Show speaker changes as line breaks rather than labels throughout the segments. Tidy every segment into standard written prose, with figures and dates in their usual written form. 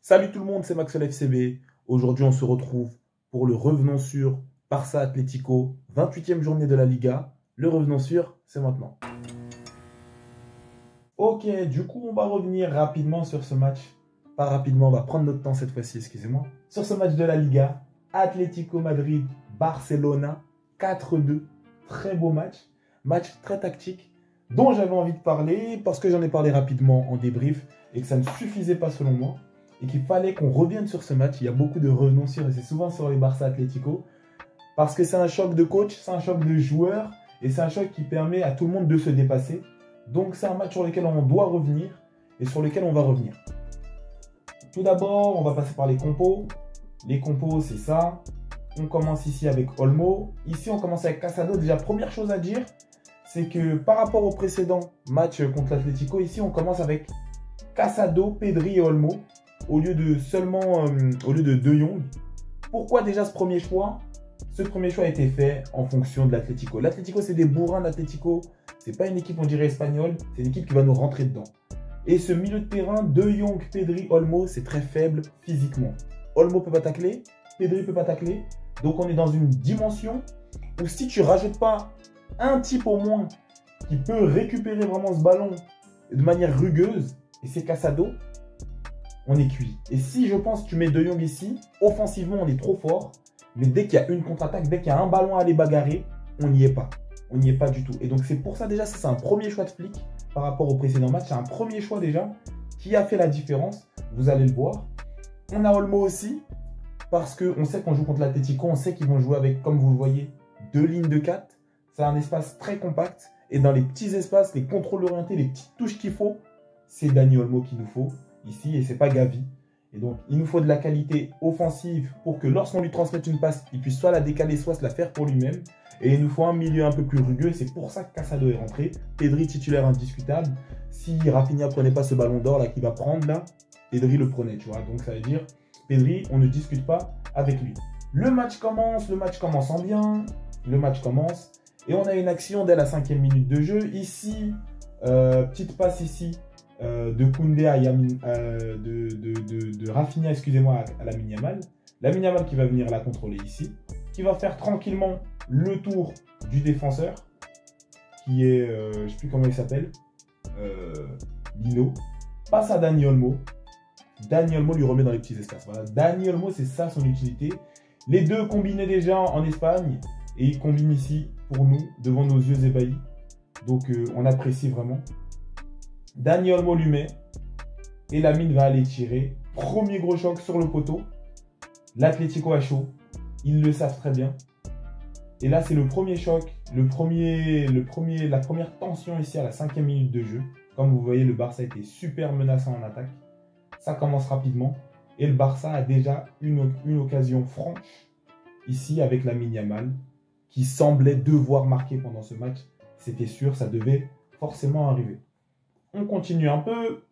Salut tout le monde, c'est Maxwell FCB. Aujourd'hui, on se retrouve pour le revenant sur Barça Atlético, 28e journée de la Liga. Le revenant sur, c'est maintenant. Ok, du coup, on va revenir rapidement sur ce match. Pas rapidement, on va prendre notre temps cette fois-ci, excusez-moi. Sur ce match de la Liga, Atlético Madrid, Barcelona, 4-2. Très beau match. Match très tactique, dont j'avais envie de parler parce que j'en ai parlé rapidement en débrief et que ça ne suffisait pas selon moi. Et qu'il fallait qu'on revienne sur ce match. Il y a beaucoup de revenants sur, et c'est souvent sur les Barça Atlético. Parce que c'est un choc de coach, c'est un choc de joueurs, et c'est un choc qui permet à tout le monde de se dépasser. Donc c'est un match sur lequel on doit revenir, et sur lequel on va revenir. Tout d'abord, on va passer par les compos. Les compos, c'est ça. On commence ici avec Olmo. Ici, on commence avec Casado. Déjà, première chose à dire, c'est que par rapport au précédent match contre l'Atlético, ici, on commence avec Casado, Pedri et Olmo. Au lieu de De Jong. Pourquoi déjà ce premier choix? Ce premier choix a été fait en fonction de l'Atlético. L'Atlético, c'est des bourrins. L'Atlético, c'est pas une équipe, on dirait, espagnole. C'est une équipe qui va nous rentrer dedans. Et ce milieu de terrain, De Jong, Pedri, Olmo, c'est très faible physiquement. Olmo peut pas tacler, Pedri peut pas tacler. Donc on est dans une dimension où si tu rajoutes pas un type au moins qui peut récupérer vraiment ce ballon de manière rugueuse, et c'est Casado, on est cuit. Et si je pense que tu mets De Jong ici, offensivement on est trop fort, mais dès qu'il y a une contre-attaque, dès qu'il y a un ballon à aller bagarrer, on n'y est pas. On n'y est pas du tout. Et donc c'est pour ça déjà, c'est un premier choix de flic par rapport au précédent match. C'est un premier choix déjà qui a fait la différence. Vous allez le voir. On a Olmo aussi, parce qu'on sait qu'on joue contre l'Atlético, on sait qu'ils vont jouer avec, comme vous le voyez, deux lignes de 4. C'est un espace très compact. Et dans les petits espaces, les contrôles orientés, les petites touches qu'il faut, c'est Dani Olmo qu'il nous faut ici, et c'est pas Gavi. Et donc, il nous faut de la qualité offensive pour que lorsqu'on lui transmette une passe, il puisse soit la décaler, soit se la faire pour lui-même. Et il nous faut un milieu un peu plus rugueux, et c'est pour ça que Casado est rentré. Pedri titulaire indiscutable. Si Rafinha prenait pas ce ballon d'or là qu'il va prendre là, Pedri le prenait, tu vois. Donc ça veut dire, Pedri, on ne discute pas avec lui. Le match commence en bien. Le match commence. Et on a une action dès la 5e minute de jeu. Ici, petite passe ici. De Koundé à de Rafinha, excusez-moi, à Lamine Yamal. Lamine Yamal qui va venir la contrôler ici, qui va faire tranquillement le tour du défenseur, qui est, je ne sais plus comment il s'appelle, Lino. Passe à Dani Olmo. Dani Olmo lui remet dans les petits espaces. Voilà, Dani Olmo, c'est ça son utilité. Les deux combinaient déjà en Espagne, et ils combinent ici pour nous, devant nos yeux ébahis. Donc on apprécie vraiment. Dani Olmo lui met et Lamine va aller tirer. Premier gros choc sur le poteau. L'Atlético a chaud. Ils le savent très bien. Et là, c'est le premier choc, la première tension ici à la 5e minute de jeu. Comme vous voyez, le Barça était super menaçant en attaque. Ça commence rapidement. Et le Barça a déjà une occasion franche ici avec Lamine Yamal qui semblait devoir marquer pendant ce match. C'était sûr, ça devait forcément arriver. On continue un peu.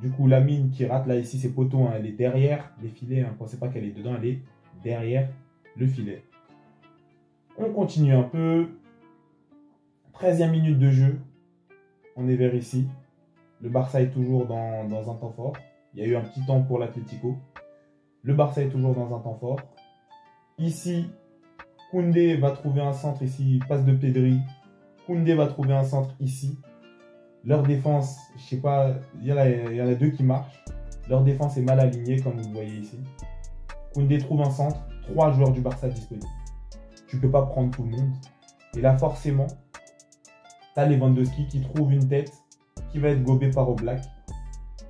Du coup, Lamine qui rate là ici ses poteaux, hein, elle est derrière les filets. Ne pensez pas qu'elle est dedans, elle est derrière le filet. On continue un peu. 13e minute de jeu. On est vers ici. Le Barça est toujours dans un temps fort. Il y a eu un petit temps pour l'Atlético. Le Barça est toujours dans un temps fort. Ici, Koundé va trouver un centre ici. Passe de Pedri. Koundé va trouver un centre ici. Leur défense, je sais pas, il y en a deux qui marchent. Leur défense est mal alignée, comme vous le voyez ici. Koundé trouve un centre, 3 joueurs du Barça disponibles. Tu ne peux pas prendre tout le monde. Et là, forcément, tu as Lewandowski qui trouve une tête qui va être gobée par Oblak.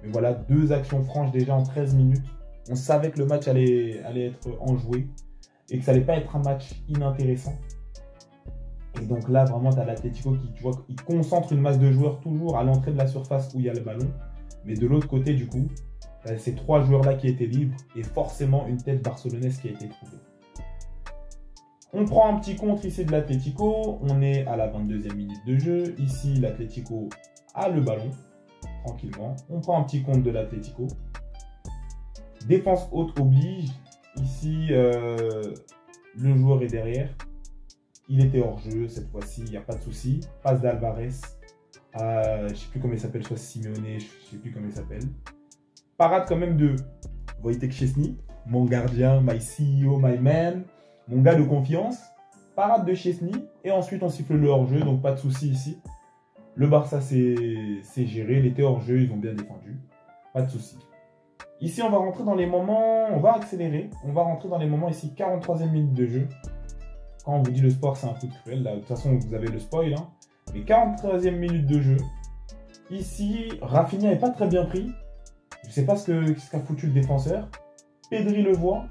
Mais voilà, 2 actions franches déjà en 13 minutes. On savait que le match allait être enjoué et que ça n'allait pas être un match inintéressant. Et donc là, vraiment, tu as l'Atlético qui, tu vois, il concentre une masse de joueurs toujours à l'entrée de la surface où il y a le ballon. Mais de l'autre côté, du coup, tu as ces 3 joueurs-là qui étaient libres et forcément une tête barcelonaise qui a été trouvée. On prend un petit contre ici de l'Atlético. On est à la 22e minute de jeu. Ici, l'Atlético a le ballon, tranquillement. On prend un petit contre de l'Atlético. Défense haute oblige. Ici, le joueur est derrière. Il était hors jeu cette fois-ci, il n'y a pas de souci. Passe d'Alvarez à, je ne sais plus comment il s'appelle, soit Simeone, je ne sais plus comment il s'appelle. Parade quand même de Wojtek Szczesny, mon gardien, my CEO, my man, mon gars de confiance. Parade de Szczesny. Et ensuite, on siffle le hors-jeu. Donc, pas de souci ici. Le Barça, c'est géré. Il était hors-jeu. Ils ont bien défendu. Pas de souci. Ici, on va rentrer dans les moments... On va accélérer. On va rentrer dans les moments ici. 43e minute de jeu. Quand on vous dit le sport, c'est un coup de cruel. Là, de toute façon, vous avez le spoil. Hein. Mais 43e minute de jeu. Ici, Rafinha n'est pas très bien pris. Je ne sais pas ce qu'a foutu le défenseur. Pedri le voit.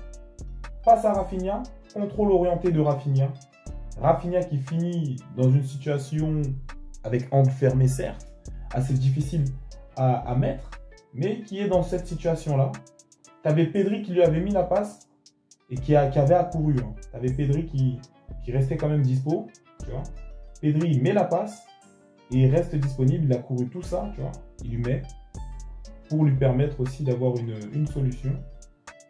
Passe à Rafinha. Contrôle orienté de Rafinha. Rafinha qui finit dans une situation avec angle fermé, certes, assez difficile à mettre, mais qui est dans cette situation-là. Tu avais Pedri qui lui avait mis la passe et qui avait accouru. Hein. Tu avais Pedri qui restait quand même dispo. Tu vois. Pedri met la passe et il reste disponible. Il a couru tout ça, tu vois. Il lui met pour lui permettre aussi d'avoir une solution.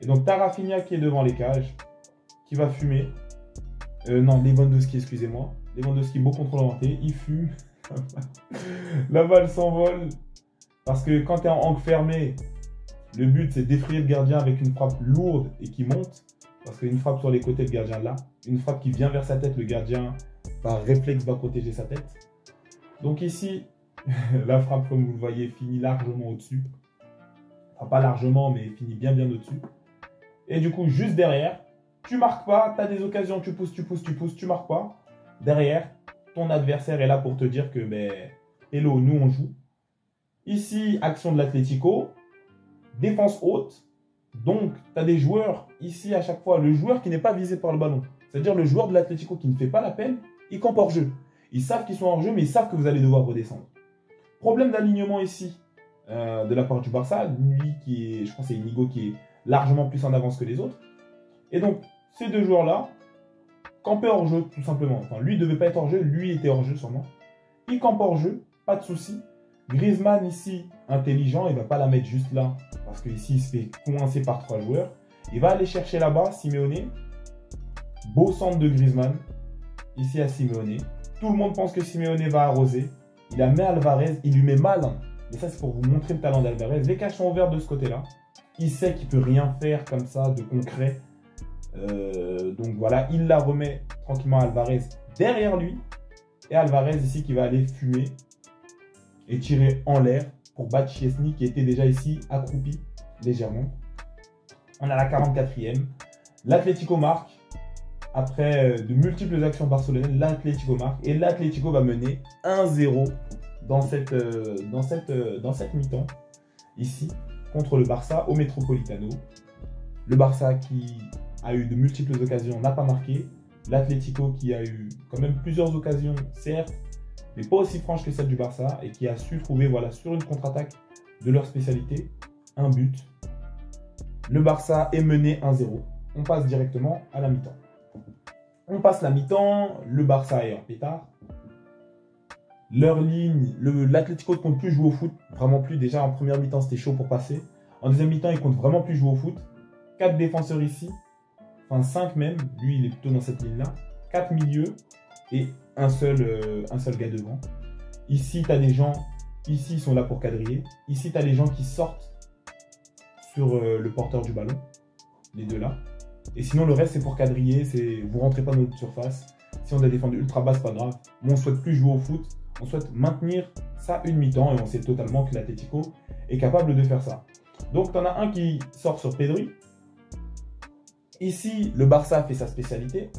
Et donc, tu as Rafinha qui est devant les cages, qui va fumer. Non, Lewandowski, excusez-moi. Lewandowski, beau contrôle orienté. Il fume. La balle s'envole. Parce que quand tu es en angle fermé, le but, c'est d'effrayer le gardien avec une frappe lourde et qui monte. Parce qu'une frappe sur les côtés, le gardien là. Une frappe qui vient vers sa tête, le gardien, par réflexe, va protéger sa tête. Donc ici, la frappe, comme vous le voyez, finit largement au-dessus. Enfin, pas largement, mais finit bien au-dessus. Et du coup, juste derrière, tu marques pas, tu as des occasions, tu pousses, tu marques pas. Derrière, ton adversaire est là pour te dire que, ben, hello, nous on joue. Ici, action de l'Atlético, défense haute. Donc, tu as des joueurs, ici à chaque fois, le joueur qui n'est pas visé par le ballon. C'est-à-dire le joueur de l'Atlético qui ne fait pas la peine, il campe hors jeu. Ils savent qu'ils sont hors jeu, mais ils savent que vous allez devoir redescendre. Problème d'alignement ici, de la part du Barça. Lui qui est, je pense que c'est Inigo qui est largement plus en avance que les autres. Et donc, ces deux joueurs-là, campaient hors jeu, tout simplement. Enfin, lui ne devait pas être hors jeu, lui était hors jeu sûrement. Il campe hors jeu, pas de souci. Griezmann ici, intelligent, il ne va pas la mettre juste là, parce qu'ici il se fait coincer par 3 joueurs. Il va aller chercher là-bas, Simeone. Beau centre de Griezmann, ici à Simeone. Tout le monde pense que Simeone va arroser. Il la met Alvarez, il lui met mal. Hein. Mais ça c'est pour vous montrer le talent d'Alvarez. Les cages sont ouvertes de ce côté-là. Il sait qu'il ne peut rien faire comme ça de concret. Donc voilà, il la remet tranquillement à Alvarez derrière lui. Et Alvarez ici qui va aller fumer et tirer en l'air pour battre Szczesny qui était déjà ici accroupi légèrement. On a la 44e. L'Atlético marque. Après de multiples actions barcelonaises, l'Atlético marque. Et l'Atlético va mener 1-0 dans cette mi-temps. Ici, contre le Barça au Metropolitano. Le Barça qui a eu de multiples occasions n'a pas marqué. L'Atlético qui a eu quand même plusieurs occasions, certes, mais pas aussi franches que celle du Barça, et qui a su trouver, voilà, sur une contre-attaque de leur spécialité, un but. Le Barça est mené 1-0. On passe directement à la mi-temps. On passe la mi-temps, le Barça est en pétard. Leur ligne, l'Atlético ne compte plus jouer au foot, vraiment plus. Déjà en première mi-temps, c'était chaud pour passer. En deuxième mi-temps, il compte vraiment plus jouer au foot. 4 défenseurs ici, enfin 5 même, lui il est plutôt dans cette ligne-là. 4 milieux et un seul gars devant. Ici, tu as des gens, ici ils sont là pour quadriller. Ici, tu as des gens qui sortent sur le porteur du ballon, les deux là. Et sinon, le reste, c'est pour quadriller, vous rentrez pas dans notre surface. Si on a défendu ultra bas, c'est pas grave. Mais on ne souhaite plus jouer au foot, on souhaite maintenir ça une mi-temps et on sait totalement que l'Atlético est capable de faire ça. Donc, tu en as un qui sort sur Pedri. Ici, le Barça fait sa spécialité.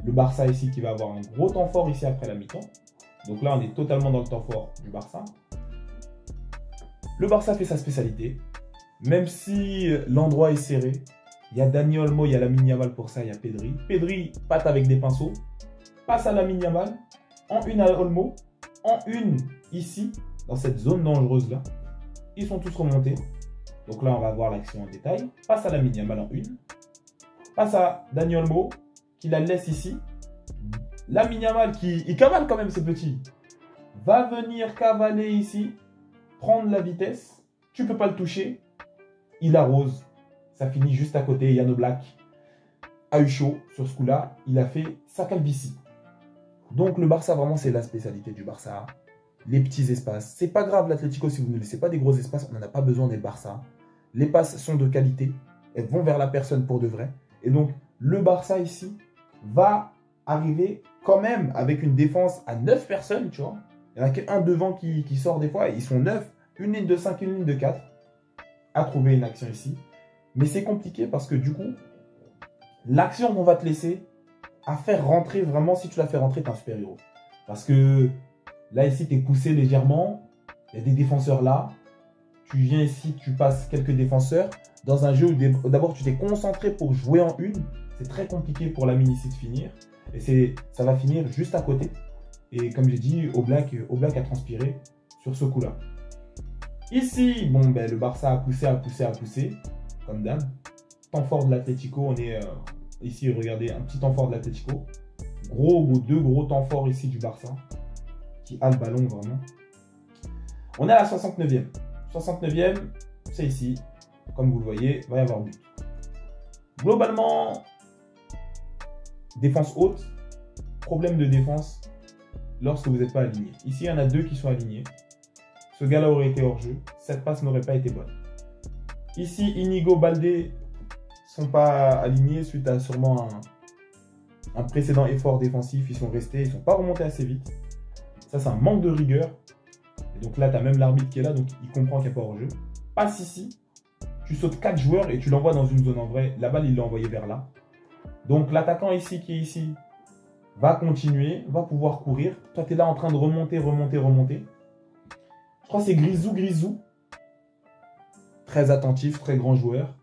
Le Barça ici qui va avoir un gros temps fort ici après la mi-temps. Donc là, on est totalement dans le temps fort du Barça. Le Barça fait sa spécialité. Même si l'endroit est serré, il y a Dani Olmo, il y a Lamine Yamal pour ça, il y a Pedri. Pedri patte avec des pinceaux, passe à Lamine Yamal, en une à Olmo, en une ici, dans cette zone dangereuse là. Ils sont tous remontés. Donc là, on va voir l'action en détail. Passe à Lamine Yamal en une. Passe à Dani Olmo, qui la laisse ici. Lamine Yamal, il cavale quand même ce petit, va venir cavaler ici, prendre la vitesse. Tu ne peux pas le toucher. Il arrose. Ça finit juste à côté. Yann Oblak a eu chaud sur ce coup-là. Il a fait sa calvitie. Donc le Barça, vraiment, c'est la spécialité du Barça. Les petits espaces. C'est pas grave l'Atlético si vous ne laissez pas des gros espaces. On n'en a pas besoin des Barça. Les passes sont de qualité. Elles vont vers la personne pour de vrai. Et donc, le Barça ici va arriver quand même avec une défense à 9 personnes, tu vois. Il n'y en a qu'un devant qui sort des fois. Ils sont 9. Une ligne de 5, une ligne de 4. À trouver une action ici. Mais c'est compliqué parce que du coup, l'action qu'on va te laisser à faire rentrer, vraiment, si tu la fais rentrer, t'es un super-héros. Parce que là, ici, tu es poussé légèrement. Il y a des défenseurs là. Tu viens ici, tu passes quelques défenseurs. Dans un jeu où d'abord, tu t'es concentré pour jouer en une. C'est très compliqué pour la mini ici de finir. Et ça va finir juste à côté. Et comme j'ai dit, Oblak a transpiré sur ce coup-là. Ici, bon, ben, le Barça a poussé, comme d'hab. Temps fort de l'Atlético, on est ici, regardez, un petit temps fort de l'Atlético. Deux gros temps forts ici du Barça, qui a le ballon vraiment. On est à la 69e. 69e, c'est ici. Comme vous le voyez, il va y avoir but. Globalement, défense haute, problème de défense lorsque vous n'êtes pas aligné. Ici, il y en a deux qui sont alignés. Ce gars-là aurait été hors jeu. Cette passe n'aurait pas été bonne. Ici, Inigo, Baldé ne sont pas alignés suite à sûrement un précédent effort défensif. Ils sont restés, ils ne sont pas remontés assez vite. Ça, c'est un manque de rigueur. Et donc là, tu as même l'arbitre qui est là, donc il comprend qu'il n'y a pas hors jeu. Passe ici. Tu sautes 4 joueurs et tu l'envoies dans une zone en vrai. La balle, il l'a envoyée vers là. Donc l'attaquant ici, qui est ici, va continuer, va pouvoir courir. Toi, tu es là en train de remonter. Je crois que c'est Grisou. Très attentif, très grand joueur.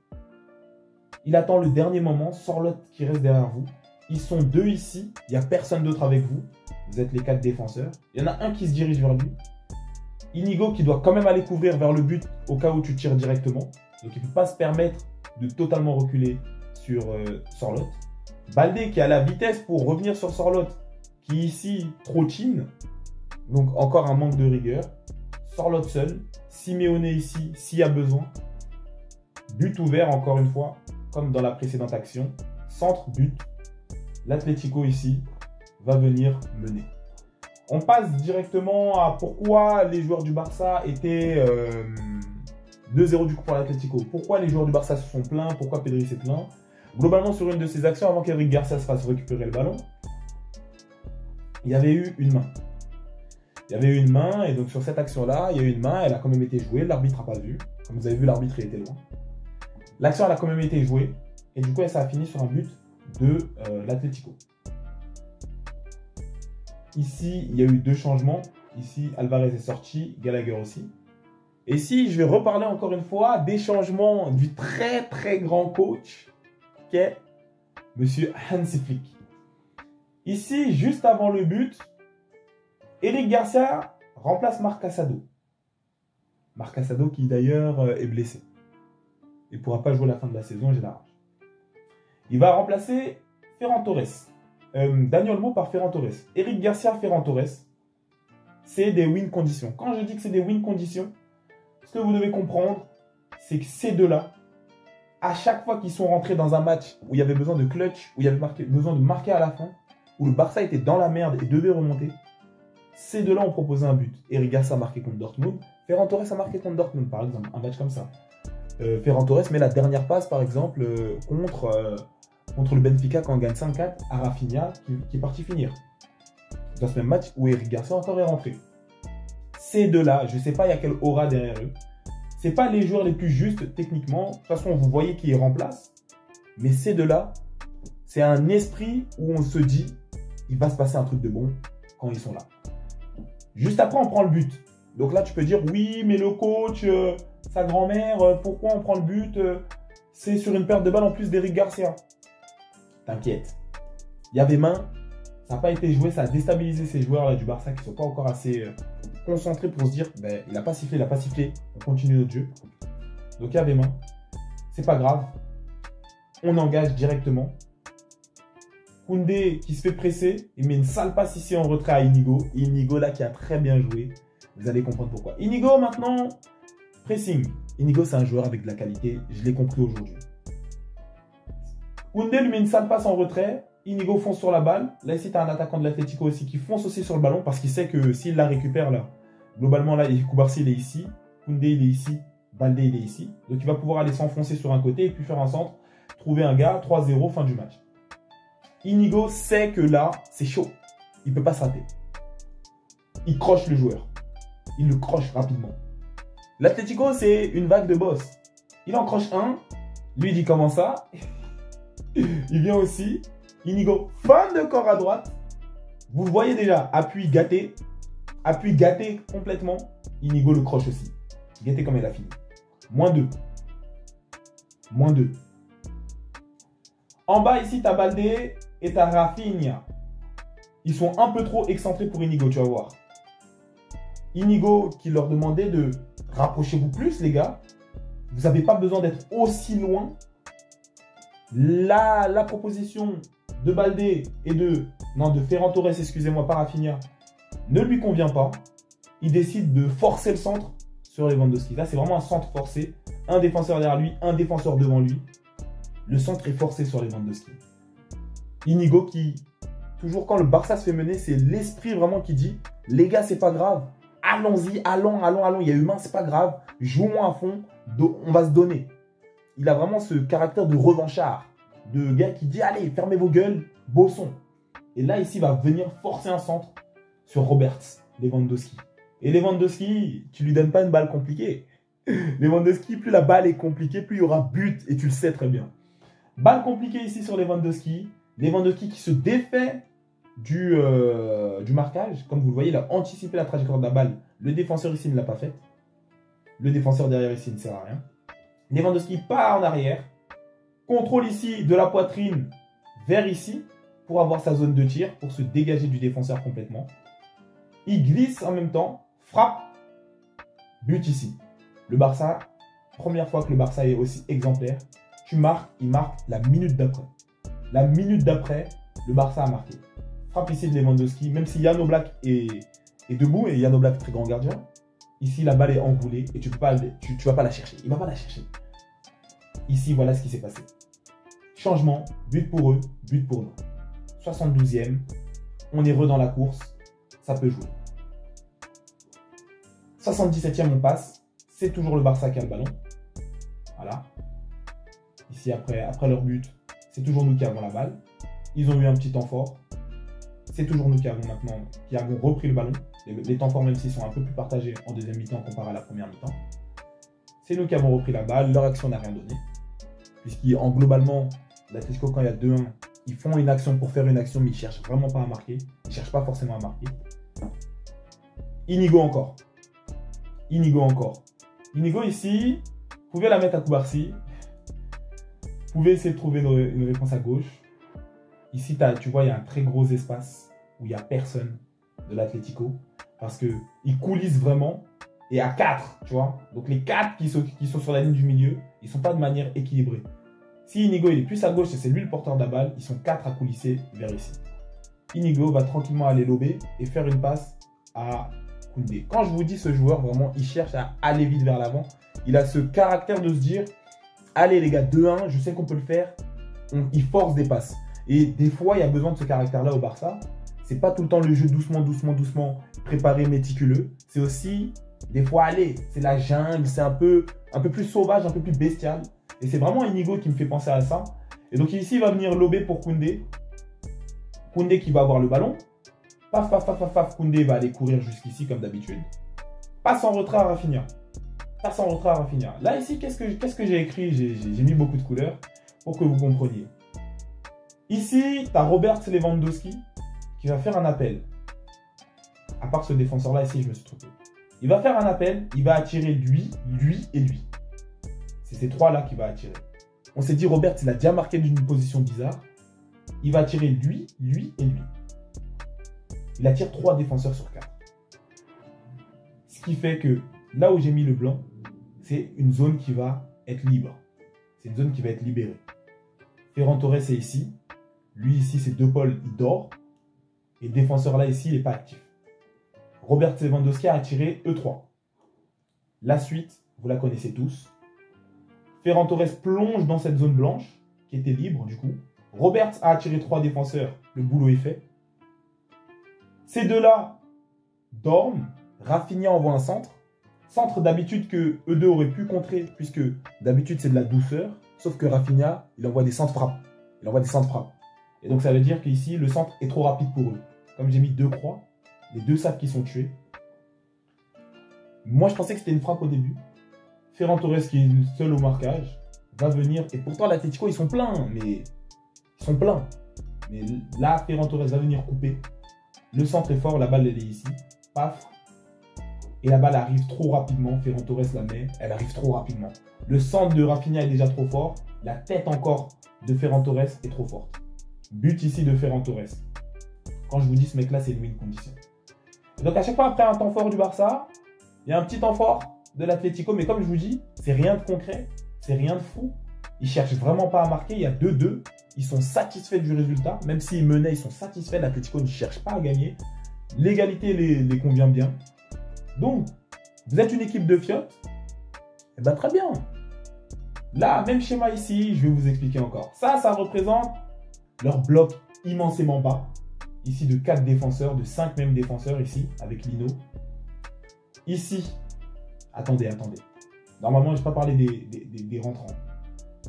Il attend le dernier moment. Sorlotte qui reste derrière vous. Ils sont deux ici. Il n'y a personne d'autre avec vous. Vous êtes les 4 défenseurs. Il y en a un qui se dirige vers lui. Inigo qui doit quand même aller couvrir vers le but au cas où tu tires directement. Donc il ne peut pas se permettre de totalement reculer sur Sorlotte. Baldé qui a la vitesse pour revenir sur Sorlotte, qui ici trottine. Donc encore un manque de rigueur. Sorlotte seul. Simeone ici, s'il y a besoin. But ouvert encore une fois, comme dans la précédente action. Centre, but. L'Atlético ici va venir mener. On passe directement à pourquoi les joueurs du Barça étaient 2-0 du coup pour l'Atlético. Pourquoi les joueurs du Barça se sont plaints, pourquoi Pedri s'est plaint. Globalement, sur une de ces actions, avant qu'Eric Garcia se fasse récupérer le ballon, il y avait eu une main. Et donc sur cette action-là, il y a eu une main, elle a quand même été jouée, l'arbitre n'a pas vu. Comme vous avez vu, l'arbitre était loin. L'action, elle a quand même été jouée, et du coup, ça a fini sur un but de l'Atlético. Ici, il y a eu 2 changements. Ici, Alvarez est sorti, Gallagher aussi. Et ici, je vais reparler encore une fois des changements du très très grand coach qu'est Monsieur Hansi Flick. Ici, juste avant le but, Eric Garcia remplace Marc Casado. Marc Casado qui d'ailleurs est blessé. Il ne pourra pas jouer la fin de la saison, j'ai la rage. Il va remplacer Ferran Torres. Daniel Olmo par Ferran Torres. Eric Garcia, Ferran Torres, c'est des win conditions. Quand je dis que c'est des win conditions, ce que vous devez comprendre, c'est que ces deux-là, à chaque fois qu'ils sont rentrés dans un match où il y avait besoin de clutch, où il y avait besoin de marquer à la fin, où le Barça était dans la merde et devait remonter, ces deux-là ont proposé un but. Eric Garcia a marqué contre Dortmund, Ferran Torres a marqué contre Dortmund, par exemple, un match comme ça. Ferran Torres met la dernière passe, par exemple, contre le Benfica quand on gagne 5-4 à Rafinha qui est parti finir. Dans ce même match où Eric Garcia encore est rentré. Ces deux-là, je ne sais pas il y a quelle aura derrière eux. Ce n'est pas les joueurs les plus justes techniquement. De toute façon, vous voyez qui les remplace. Mais ces deux-là, c'est un esprit où on se dit il va se passer un truc de bon quand ils sont là. Juste après, on prend le but. Donc là, tu peux dire oui, mais le coach, sa grand-mère, pourquoi on prend le but c'est sur une perte de balle en plus d'Eric Garcia. T'inquiète. Il y avait main. Ça n'a pas été joué. Ça a déstabilisé ces joueurs là du Barça qui ne sont pas encore assez concentrés pour se dire ben, il n'a pas sifflé, on continue notre jeu. Donc il y avait main. C'est pas grave. On engage directement. Koundé qui se fait presser. Il met une sale passe ici en retrait à Inigo. Inigo là qui a très bien joué. Vous allez comprendre pourquoi. Inigo maintenant, pressing. Inigo c'est un joueur avec de la qualité. Je l'ai compris aujourd'hui. Koundé lui met une sale passe en retrait. Inigo fonce sur la balle. Là, ici, tu as un attaquant de l'Atlético aussi qui fonce aussi sur le ballon parce qu'il sait que s'il la récupère là, globalement, là, Koubarsi, il est ici. Koundé, il est ici. Baldé, il est ici. Donc, il va pouvoir aller s'enfoncer sur un côté et puis faire un centre, trouver un gars, 3-0, fin du match. Inigo sait que là, c'est chaud. Il ne peut pas se rater. Il croche le joueur. Il le croche rapidement. L'Atlético, c'est une vague de boss. Il en croche un. Lui, il dit comment ça? Il vient aussi. Inigo, fin de corps à droite. Vous voyez déjà, appui gâté. Appui gâté complètement. Inigo le croche aussi. Gâté comme il a fini. -2. -2. En bas, ici, tu as Baldé et tu as Rafinha. Ils sont un peu trop excentrés pour Inigo, tu vas voir. Inigo qui leur demandait de rapprochez-vous plus, les gars. Vous n'avez pas besoin d'être aussi loin. La proposition de Baldé et de Ferran Torres, excusez-moi, pas Rafinha, ne lui convient pas. Il décide de forcer le centre sur Lewandowski. Là, c'est vraiment un centre forcé. Un défenseur derrière lui, un défenseur devant lui. Le centre est forcé sur Lewandowski. Inigo qui, toujours quand le Barça se fait mener, c'est l'esprit vraiment qui dit « Les gars, c'est pas grave. Allons-y, allons. Il y a humain, c'est pas grave. Jouons à fond. On va se donner. » Il a vraiment ce caractère de revanchard. De gars qui dit « Allez, fermez vos gueules. Bossons. » Et là, ici, il va venir forcer un centre sur Robert Lewandowski. Et Lewandowski, tu lui donnes pas une balle compliquée. Lewandowski, plus la balle est compliquée, plus il y aura but. Et tu le sais très bien. Balle compliquée ici sur Lewandowski. Lewandowski qui se défait du marquage. Comme vous le voyez, il a anticipé la trajectoire de la balle. Le défenseur ici ne l'a pas fait. Le défenseur derrière ici ne sert à rien. Lewandowski part en arrière. Contrôle ici de la poitrine vers ici pour avoir sa zone de tir, pour se dégager du défenseur complètement. Il glisse en même temps, frappe, but ici. Le Barça, première fois que le Barça est aussi exemplaire, tu marques, il marque la minute d'après. La minute d'après, le Barça a marqué. Frappe ici de Lewandowski, même si Jan Oblak est debout, et Jan Oblak très grand gardien, ici la balle est enroulée et tu vas pas la chercher. Il ne va pas la chercher. Ici, voilà ce qui s'est passé. Changement, but pour eux, but pour nous. 72e, on est dans la course, ça peut jouer. 77e, on passe. C'est toujours le Barça qui a le ballon. Voilà. Ici, après leur but, c'est toujours nous qui avons la balle. Ils ont eu un petit temps fort. C'est toujours nous qui avons repris le ballon. Les temps forts, même s'ils sont un peu plus partagés en deuxième mi-temps comparé à la première mi-temps. C'est nous qui avons repris la balle. Leur action n'a rien donné. Puisqu'en globalement, l'Atlético, quand il y a 2-1, ils font une action pour faire une action, mais ils ne cherchent vraiment pas à marquer. Ils ne cherchent pas forcément à marquer. Inigo encore. Inigo ici, vous pouvez la mettre à Koubarsi. Vous pouvez essayer de trouver une réponse à gauche. Ici, tu vois, il y a un très gros espace où il n'y a personne de l'Atlético. Parce qu'ils coulissent vraiment. Et à 4, tu vois. Donc les 4 qui sont sur la ligne du milieu, ils ne sont pas de manière équilibrée. Si Inigo il est plus à gauche et c'est lui le porteur de la balle, ils sont 4 à coulisser vers ici. Inigo va tranquillement aller lober et faire une passe à Koundé. Quand je vous dis ce joueur, vraiment, il cherche à aller vite vers l'avant. Il a ce caractère de se dire, allez les gars, 2-1, je sais qu'on peut le faire. Il force des passes. Et des fois, il y a besoin de ce caractère-là au Barça. C'est pas tout le temps le jeu doucement, préparé, méticuleux. C'est aussi, des fois, allez, c'est la jungle, c'est un peu plus sauvage, un peu plus bestial. Et c'est vraiment Inigo qui me fait penser à ça. Et donc ici, il va venir lober pour Koundé. Koundé qui va avoir le ballon. Paf, Koundé va aller courir jusqu'ici comme d'habitude. Passe en retrait à Rafinha. Là, ici, qu'est-ce que j'ai écrit? J'ai mis beaucoup de couleurs pour que vous compreniez. Ici, tu as Robert Lewandowski qui va faire un appel. À part ce défenseur-là, ici, je me suis trompé. Il va faire un appel, il va attirer lui et lui. C'est ces trois-là qu'il va attirer. On s'est dit, Robert, il a déjà marqué d'une position bizarre. Il va attirer lui et lui. Il attire 3 défenseurs sur 4. Ce qui fait que là où j'ai mis le blanc, c'est une zone qui va être libre. C'est une zone qui va être libérée. Ferran Torres est ici. Lui ici, c'est De Paul, il dort. Et le défenseur là, ici, il n'est pas actif. Robert Lewandowski a attiré E3. La suite, vous la connaissez tous. Ferran Torres plonge dans cette zone blanche, qui était libre du coup. Robert a attiré 3 défenseurs, le boulot est fait. Ces deux-là dorment. Rafinha envoie un centre. Centre d'habitude que E2 aurait pu contrer, puisque d'habitude c'est de la douceur, sauf que Rafinha, il envoie des centres frappes. Il envoie des centres frappes. Et donc ça veut dire qu'ici, le centre est trop rapide pour eux. Comme j'ai mis 2 croix, les 2 savent qu'ils sont tués. Moi, je pensais que c'était une frappe au début. Ferran Torres, qui est seul au marquage, va venir. Et pourtant, l'Atlético, ils sont pleins. Mais ils sont pleins. Mais là, Ferran Torres va venir couper. Le centre est fort, la balle, elle est ici. Paf. Et la balle arrive trop rapidement. Ferran Torres la met. Elle arrive trop rapidement. Le centre de Rafinha est déjà trop fort. La tête encore de Ferran Torres est trop forte. But ici de Ferran Torres. Quand je vous dis ce mec-là, c'est une win condition. Donc à chaque fois, après un temps fort du Barça, il y a un petit temps fort de l'Atlético. Mais comme je vous dis, c'est rien de concret. C'est rien de fou. Ils cherchent vraiment pas à marquer. Il y a 2-2. Ils sont satisfaits du résultat. Même s'ils menaient, ils sont satisfaits. L'Atlético ne cherche pas à gagner. L'égalité les convient bien. Donc, vous êtes une équipe de fiottes. Eh bien, très bien. Là, même schéma ici, je vais vous expliquer encore. Ça représente leur bloc immensément bas. Ici, de 4 défenseurs, de 5 même défenseurs ici, avec Lino. Ici, attendez. Normalement, je n'ai pas parlé des rentrants.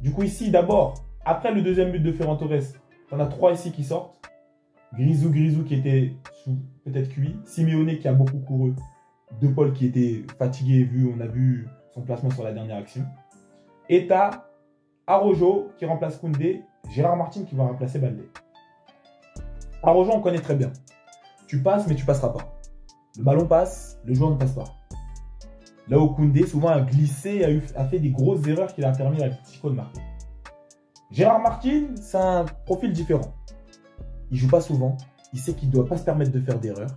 Du coup, ici, d'abord, après le deuxième but de Ferran Torres, on a 3 ici qui sortent. Grisou qui était peut-être cuit. Simeone qui a beaucoup couru. De Paul qui était fatigué, on a vu son placement sur la dernière action. Et tu as Araujo qui remplace Koundé, Gérard Martin qui va remplacer Baldé. Araujo, on connaît très bien. Tu passes, mais tu passeras pas. Le ballon passe, le joueur ne passe pas. Là où Koundé, souvent, a glissé, a fait des grosses erreurs qui lui a permis à l'Atlético de marquer. Gérard Martin, c'est un profil différent. Il joue pas souvent. Il sait qu'il ne doit pas se permettre de faire d'erreurs.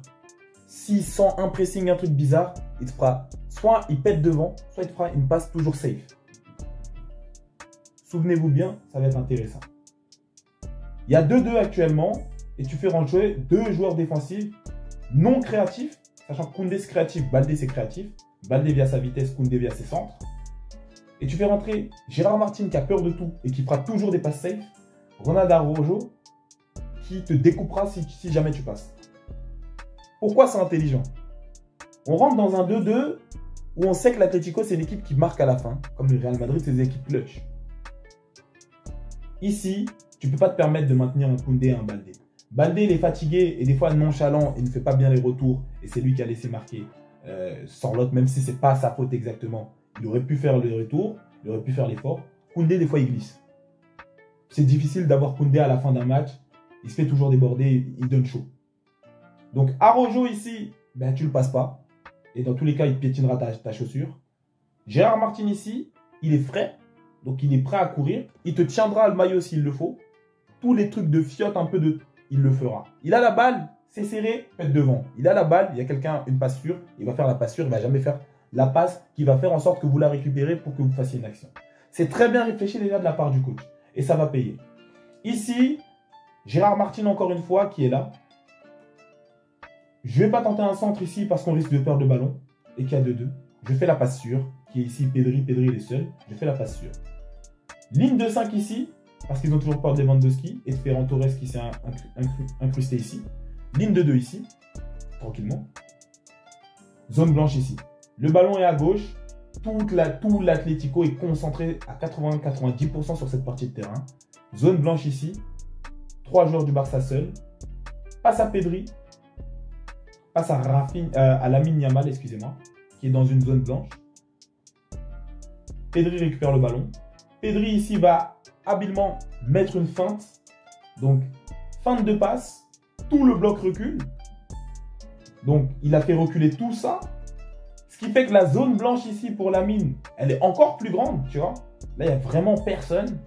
S'il sent un pressing, un truc bizarre, il te fera soit il pète devant, soit il te fera une passe toujours safe. Souvenez-vous bien, ça va être intéressant. Il y a 2-2 actuellement et tu fais rentrer 2 joueurs défensifs non créatifs, sachant que Koundé c'est créatif, Baldé c'est créatif. Baldé via sa vitesse, Koundé via ses centres. Et tu fais rentrer Gérard Martin qui a peur de tout et qui fera toujours des passes safe. Ronald Araujo qui te découpera si jamais tu passes. Pourquoi c'est intelligent? On rentre dans un 2-2 où on sait que l'Atlético, c'est l'équipe qui marque à la fin. Comme le Real Madrid, c'est des équipes clutch. Ici, tu ne peux pas te permettre de maintenir un Koundé et un Baldé. Baldé, il est fatigué et des fois nonchalant et ne fait pas bien les retours. Et c'est lui qui a laissé marquer sans l'autre, même si ce n'est pas sa faute exactement. Il aurait pu faire le retour, il aurait pu faire l'effort. Koundé, des fois, il glisse. C'est difficile d'avoir Koundé à la fin d'un match. Il se fait toujours déborder, il donne chaud. Donc, Araujo ici, ben, tu ne le passes pas. Et dans tous les cas, il piétinera ta chaussure. Gérard Martin ici, il est frais. Donc, il est prêt à courir. Il te tiendra le maillot s'il le faut. Tous les trucs de fiotte, un peu de... Il le fera. Il a la balle, c'est serré, faites devant. Il a la balle, il y a quelqu'un, une passe sûre. Il va faire la passe sûre, il ne va jamais faire la passe qui va faire en sorte que vous la récupérez pour que vous fassiez une action. C'est très bien réfléchi déjà de la part du coach. Et ça va payer. Ici, Gérard Martin, encore une fois, qui est là. Je ne vais pas tenter un centre ici parce qu'on risque de perdre le ballon et qu'il y a 2-2. Je fais la passe sûre, qui est ici Pedri, il est seul. Je fais la passe sûre. Ligne de 5 ici, parce qu'ils ont toujours peur de Lewandowski et de Ferran Torres qui s'est incrusté ici. Ligne de 2 ici, tranquillement. Zone blanche ici. Le ballon est à gauche. Tout l'Atlético est concentré à 80-90% sur cette partie de terrain. Zone blanche ici. 3 joueurs du Barça seuls. Passe à Pedri. Passe à Lamine Yamal, excusez-moi, qui est dans une zone blanche. Pedri récupère le ballon. Pedri ici va habilement mettre une feinte. Donc, feinte de passe. Tout le bloc recule. Donc, il a fait reculer tout ça. Ce qui fait que la zone blanche ici pour Lamine, elle est encore plus grande, tu vois. Là, il n'y a vraiment personne.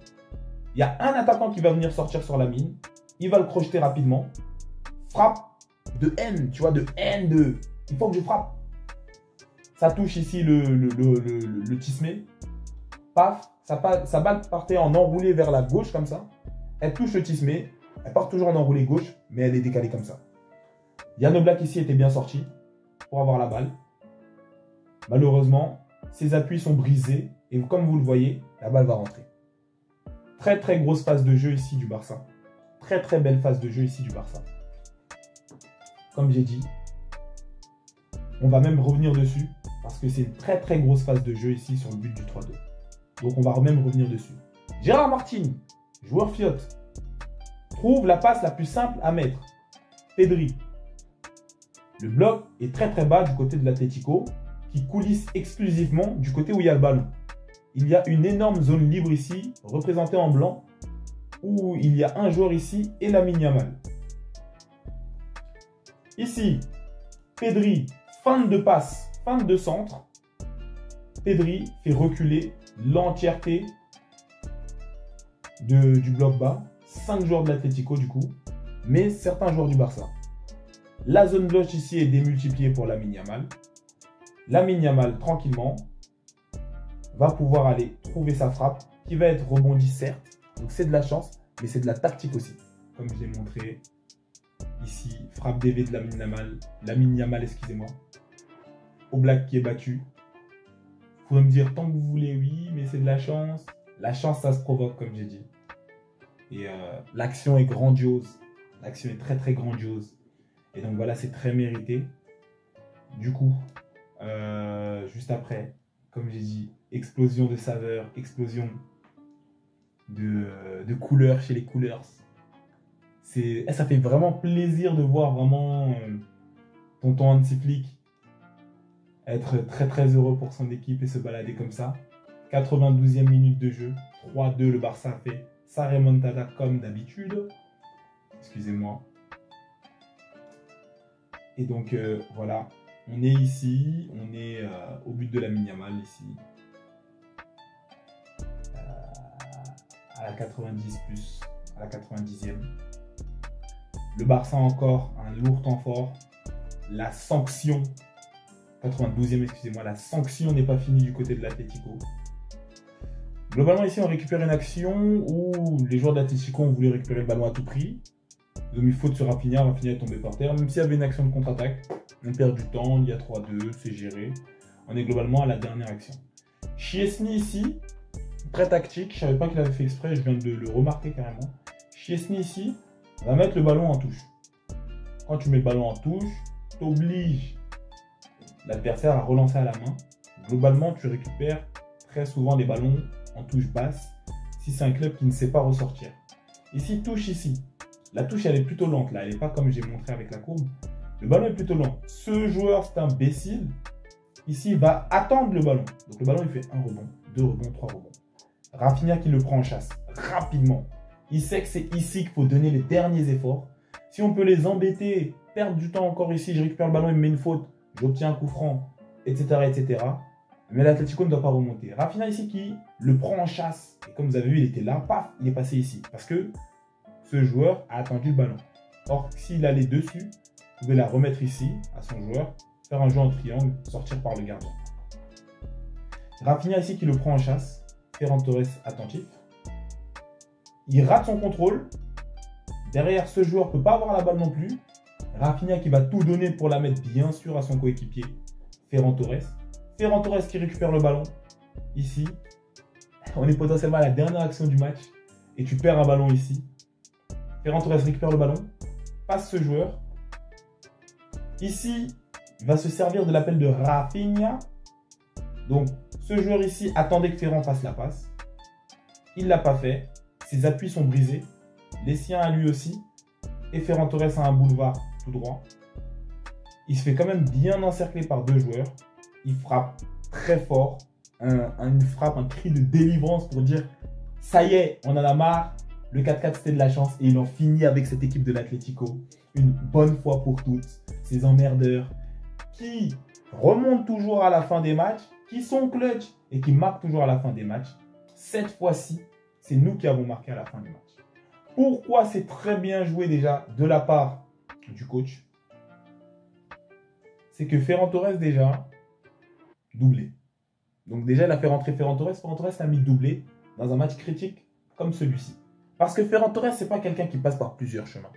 Il y a un attaquant qui va venir sortir sur Lamine. Il va le crocheter rapidement. Frappe de haine, tu vois, de haine de... Il faut que je frappe. Ça touche ici le Tismé. Paf, sa balle partait en enroulé vers la gauche comme ça. Elle touche le Tismé. Elle part toujours en enroulé gauche, mais elle est décalée comme ça. Yann Oblak ici était bien sorti pour avoir la balle. Malheureusement, ses appuis sont brisés. Et comme vous le voyez, la balle va rentrer. Très très grosse phase de jeu ici du Barça. Très très belle phase de jeu ici du Barça. Comme j'ai dit, on va même revenir dessus. parce que c'est une très très grosse phase de jeu ici sur le but du 3-2. Donc on va même revenir dessus. Gérard Martin, joueur fiotte, trouve la passe la plus simple à mettre. Pedri. Le bloc est très très bas du côté de l'Atlético, qui coulisse exclusivement du côté où il y a le ballon. Il y a une énorme zone libre ici, représentée en blanc, où il y a un joueur ici et Lamine Yamal. Ici, Pedri, feinte de passe, feinte de centre. Pedri fait reculer l'entièreté du bloc bas. 5 joueurs de l'Atlético du coup, mais certains joueurs du Barça. La zone blanche ici est démultipliée pour Lamine Yamal. Lamine Yamal, tranquillement, va pouvoir aller trouver sa frappe, qui va être rebondie certes. Donc c'est de la chance, mais c'est de la tactique aussi. Comme je l'ai montré ici, frappe DV de Lamine Yamal, excusez-moi. Oblak qui est battu. Vous pouvez me dire tant que vous voulez oui, mais c'est de la chance. La chance, ça se provoque, comme j'ai dit. Et l'action est grandiose. L'action est très très grandiose. Et donc voilà, c'est très mérité. Du coup, juste après, comme j'ai dit, explosion de saveurs, explosion de couleurs chez les Coolers. Ça fait vraiment plaisir de voir vraiment tonton Hansi Flick être très très heureux pour son équipe et se balader comme ça. 92e minute de jeu, 3-2, le Barça fait sa remontada comme d'habitude. Excusez-moi. Et donc voilà, on est ici, on est au but de Lamine Yamal ici. À la 90 plus, à la 90e. Le Barça encore un lourd temps fort. La sanction, 92e excusez-moi, la sanction n'est pas finie du côté de l'Atlético. Globalement ici on récupère une action où les joueurs d'Atlético ont voulu récupérer le ballon à tout prix. Ils ont mis faute sur Rafinha est tombé par terre. Même s'il y avait une action de contre-attaque, on perd du temps, il y a 3-2, c'est géré. On est globalement à la dernière action. Szczesny ici, très tactique, je ne savais pas qu'il avait fait exprès, je viens de le remarquer carrément. Szczesny ici va mettre le ballon en touche. Quand tu mets le ballon en touche, tu obliges l'adversaire à relancer à la main. Globalement, tu récupères très souvent les ballons en touche basse si c'est un club qui ne sait pas ressortir. Ici, touche ici. La touche, elle est plutôt lente là, elle n'est pas comme j'ai montré avec la courbe. Le ballon est plutôt lent. Ce joueur, c'est imbécile. Ici, il va attendre le ballon. Donc le ballon, il fait 1 rebond, 2 rebonds, 3 rebonds. Rafinha qui le prend en chasse rapidement. Il sait que c'est ici qu'il faut donner les derniers efforts. Si on peut les embêter, perdre du temps encore ici, je récupère le ballon, il me met une faute, j'obtiens un coup franc, etc. etc. Mais l'Atlético ne doit pas remonter. Rafinha ici qui le prend en chasse. Et comme vous avez vu, il était là, paf, il est passé ici. Parce que ce joueur a attendu le ballon. Or, s'il allait dessus, vous pouvez la remettre ici, à son joueur, faire un jeu en triangle, sortir par le gardien. Rafinha ici qui le prend en chasse. Ferran Torres attentif. Il rate son contrôle. Derrière, ce joueur ne peut pas avoir la balle non plus. Rafinha qui va tout donner pour la mettre bien sûr à son coéquipier, Ferran Torres. Ferran Torres qui récupère le ballon. Ici, on est potentiellement à la dernière action du match. Et tu perds un ballon ici. Ferran Torres récupère le ballon. Passe ce joueur. Ici, il va se servir de l'appel de Rafinha. Donc, ce joueur ici attendait que Ferran fasse la passe. Il ne l'a pas fait. Ses appuis sont brisés. Les siens à lui aussi. Et Ferran Torres a un boulevard tout droit. Il se fait quand même bien encercler par 2 joueurs. Il frappe très fort. Une frappe, un cri de délivrance pour dire ça y est, on en a marre. Le 4-4 c'était de la chance. Et il en finit avec cette équipe de l'Atlético. Une bonne fois pour toutes. Ces emmerdeurs qui remontent toujours à la fin des matchs, qui sont clutch et qui marquent toujours à la fin des matchs. Cette fois-ci, c'est nous qui avons marqué à la fin du match. Pourquoi c'est très bien joué déjà de la part du coach? C'est que Ferran Torres déjà doublé. Donc déjà, il a fait rentrer Ferran Torres. Ferran Torres a mis doublé dans un match critique comme celui-ci. Parce que Ferran Torres, ce n'est pas quelqu'un qui passe par plusieurs chemins.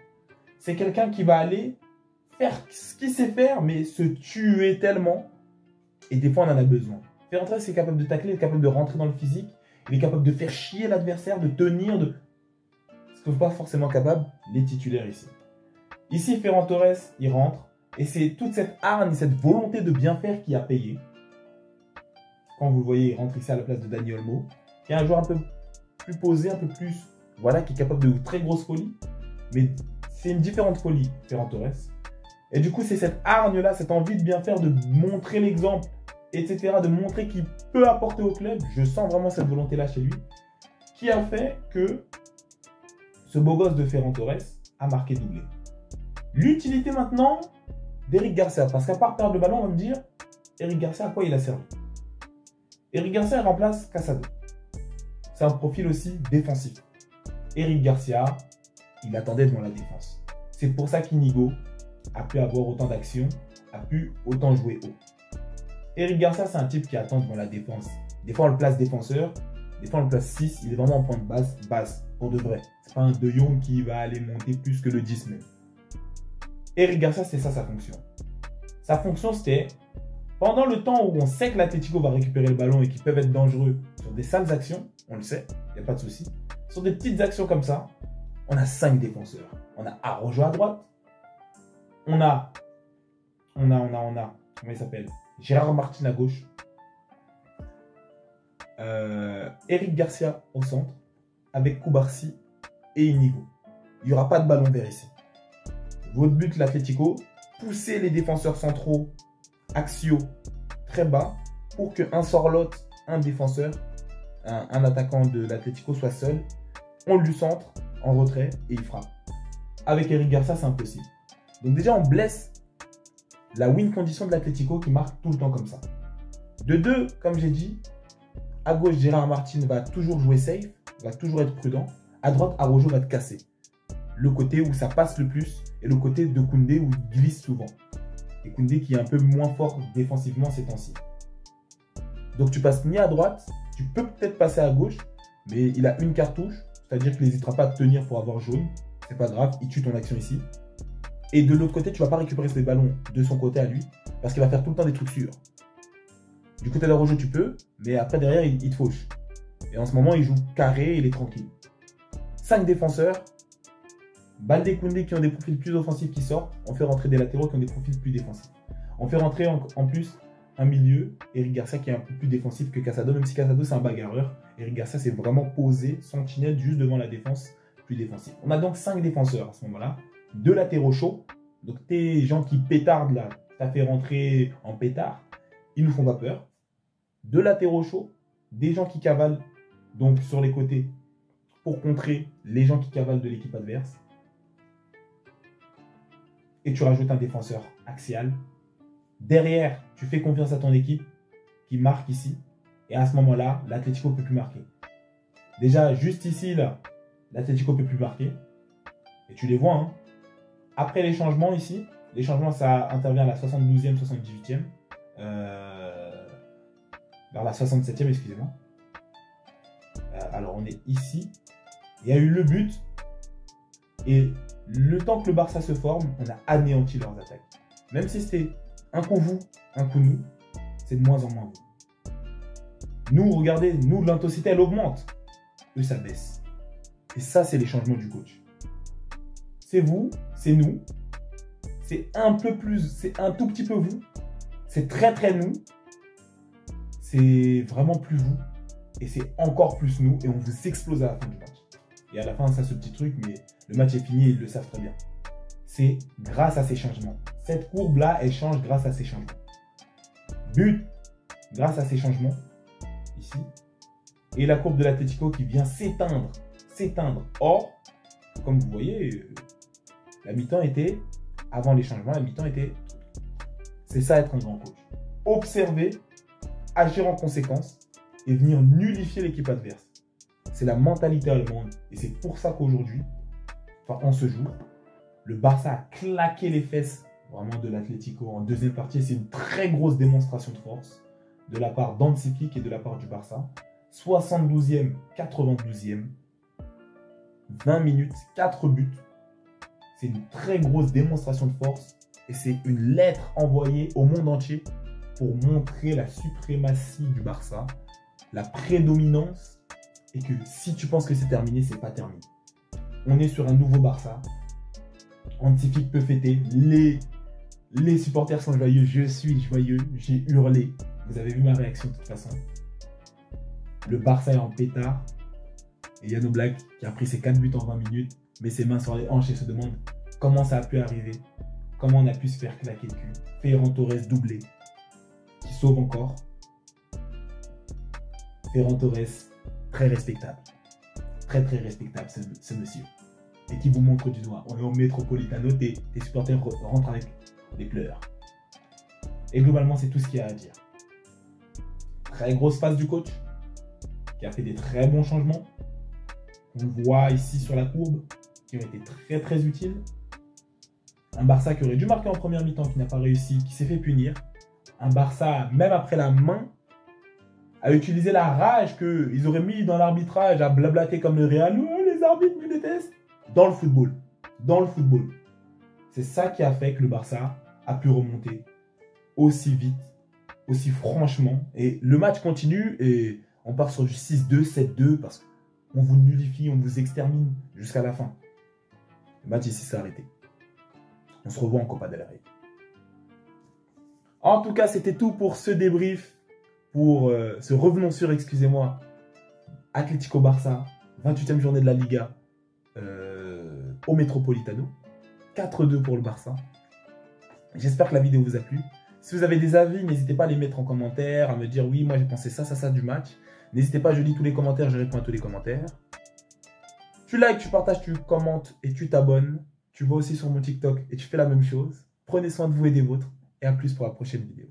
C'est quelqu'un qui va aller faire ce qu'il sait faire, mais se tuer tellement. Et des fois, on en a besoin. Ferran Torres est capable de tacler, il est capable de rentrer dans le physique. Il est capable de faire chier l'adversaire, de tenir, ce que ne sont pas forcément capables les titulaires ici. Ici, Ferran Torres, il rentre. Et c'est toute cette hargne, cette volonté de bien faire qui a payé. quand vous le voyez, il rentre ici à la place de Dani Olmo, qui est un joueur un peu plus posé, un peu plus, voilà, qui est capable de très grosses folies. Mais c'est une différente folie, Ferran Torres. Et du coup, c'est cette hargne-là, cette envie de bien faire, de montrer l'exemple, etc., de montrer qu'il peut apporter au club. Je sens vraiment cette volonté-là chez lui, qui a fait que ce beau gosse de Ferran Torres a marqué doublé. L'utilité maintenant d'Eric Garcia, parce qu'à part perdre le ballon, on va me dire, Eric Garcia, à quoi il a servi? Eric Garcia remplace Casado. C'est un profil aussi défensif. Eric Garcia, il attendait devant la défense. C'est pour ça qu'Inigo a pu avoir autant d'actions, a pu autant jouer haut. Eric Garcia, c'est un type qui attend devant la défense. Des fois, on le place défenseur, des fois, on le place 6. Il est vraiment en point de base, pour de vrai. C'est pas un De Jong qui va aller monter plus que le 10 même. Eric Garcia, c'est ça sa fonction. Sa fonction, c'était, pendant le temps où on sait que l'Atlético va récupérer le ballon et qu'ils peuvent être dangereux sur des sales actions, on le sait, il n'y a pas de souci. Sur des petites actions comme ça, on a 5 défenseurs. On a Araujo à droite. On a, comment il s'appelle? Gérard Martin à gauche. Eric Garcia au centre, avec Koubarsi et Inigo. Il n'y aura pas de ballon vers ici. Votre but, l'Atlético, pousser les défenseurs centraux axiaux très bas pour qu'un sorlote, un défenseur, un attaquant de l'Atlético soit seul. On lui centre en retrait et il frappe. Avec Eric Garcia, c'est impossible. Donc déjà, on blesse la win condition de l'Atlético qui marque tout le temps comme ça. De deux, comme j'ai dit, à gauche, Gérard Martin va toujours jouer safe, va toujours être prudent. À droite, Araujo va te casser. Le côté où ça passe le plus et le côté de Koundé où il glisse souvent. Et Koundé qui est un peu moins fort défensivement ces temps-ci. Donc tu passes ni à droite, tu peux peut-être passer à gauche, mais il a une cartouche, c'est-à-dire qu'il n'hésitera pas à te tenir pour avoir jaune. C'est pas grave, il tue ton action ici. Et de l'autre côté, tu ne vas pas récupérer ces ballons de son côté à lui, parce qu'il va faire tout le temps des trucs sûrs. Du côté d'Araujo, tu peux, mais après derrière, il te fauche. Et en ce moment, il joue carré, il est tranquille. 5 défenseurs. Baldé, Koundé qui ont des profils plus offensifs qui sortent. On fait rentrer des latéraux qui ont des profils plus défensifs. On fait rentrer en plus un milieu, Eric Garcia qui est un peu plus défensif que Casado, même si Casado c'est un bagarreur. Eric Garcia c'est vraiment posé, sentinelle juste devant la défense, plus défensif. On a donc 5 défenseurs à ce moment-là, 2 latéraux chauds. Donc tes gens qui pétardent là, t'as fait rentrer en pétard, ils nous font pas peur. 2 latéraux chauds, des gens qui cavalent donc sur les côtés pour contrer les gens qui cavalent de l'équipe adverse. Et tu rajoutes un défenseur axial. Derrière, tu fais confiance à ton équipe qui marque ici. Et à ce moment-là, l'Atlético ne peut plus marquer. Déjà, juste ici, là, l'Atlético ne peut plus marquer. Et tu les vois. Hein. Après les changements ici, les changements, ça intervient à la 72e, 78e. Vers la 67e, excusez-moi. Alors, on est ici. Il y a eu le but. Et le temps que le Barça se forme, on a anéanti leurs attaques. Même si c'était un coup vous, un coup nous, c'est de moins en moins vous. Nous, regardez, nous, l'intensité, elle augmente. Eux, ça baisse. Et ça, c'est les changements du coach. C'est vous, c'est nous. C'est un peu plus, c'est un tout petit peu vous. C'est très, très nous. C'est vraiment plus vous. Et c'est encore plus nous. Et on vous explose à la fin du match. Et à la fin, ça, ce petit truc, mais le match est fini et ils le savent très bien. C'est grâce à ces changements. Cette courbe-là, elle change grâce à ces changements. But, grâce à ces changements, ici. Et la courbe de l'Atlético qui vient s'éteindre. Or, comme vous voyez, la mi-temps était, avant les changements, la mi-temps était, c'est ça être un grand coach. Observer, agir en conséquence et venir nullifier l'équipe adverse. C'est la mentalité allemande. Et c'est pour ça qu'aujourd'hui, en ce jour, le Barça a claqué les fesses vraiment de l'Atlético en deuxième partie. C'est une très grosse démonstration de force de la part d'Hansi Flick et de la part du Barça. 72e, 92e, 20 minutes, 4 buts. C'est une très grosse démonstration de force et c'est une lettre envoyée au monde entier pour montrer la suprématie du Barça, la prédominance. Et que si tu penses que c'est terminé, c'est pas terminé. On est sur un nouveau Barça. Hansi Flick peut fêter. Les supporters sont joyeux. Je suis joyeux. J'ai hurlé. Vous avez vu ma réaction de toute façon. Le Barça est en pétard. Et Yann Oblak, qui a pris ses 4 buts en 20 minutes, met ses mains sur les hanches et se demande comment ça a pu arriver. Comment on a pu se faire claquer le cul. Ferran Torres doublé, qui sauve encore. Ferran Torres, très respectable. Très respectable ce monsieur. Et qui vous montre du doigt. On est au Metropolitano, tes supporters rentrent avec des pleurs. Et globalement, c'est tout ce qu'il y a à dire. Très grosse phase du coach, qui a fait des très bons changements. On voit ici sur la courbe, qui ont été très utiles. Un Barça qui aurait dû marquer en première mi-temps, qui n'a pas réussi, qui s'est fait punir. Un Barça, même après la main, a utilisé la rage qu'ils auraient mis dans l'arbitrage à blablater comme le Real. Oh, les arbitres me détestent. Dans le football. Dans le football. C'est ça qui a fait que le Barça a pu remonter aussi vite, aussi franchement. Et le match continue et on part sur du 6-2, 7-2 parce qu'on vous nullifie, on vous extermine jusqu'à la fin. Le match ici s'est arrêté. On se revoit en Copa del Rey. En tout cas, c'était tout pour ce débrief. Pour ce revenons sur, excusez-moi, Atlético Barça, 28e journée de la Liga au Metropolitano. 4-2 pour le Barça. J'espère que la vidéo vous a plu. Si vous avez des avis, n'hésitez pas à les mettre en commentaire, à me dire oui, moi j'ai pensé ça du match. N'hésitez pas, je lis tous les commentaires, je réponds à tous les commentaires. Tu likes, tu partages, tu commentes et tu t'abonnes. Tu vas aussi sur mon TikTok et tu fais la même chose. Prenez soin de vous et des vôtres. Et à plus pour la prochaine vidéo.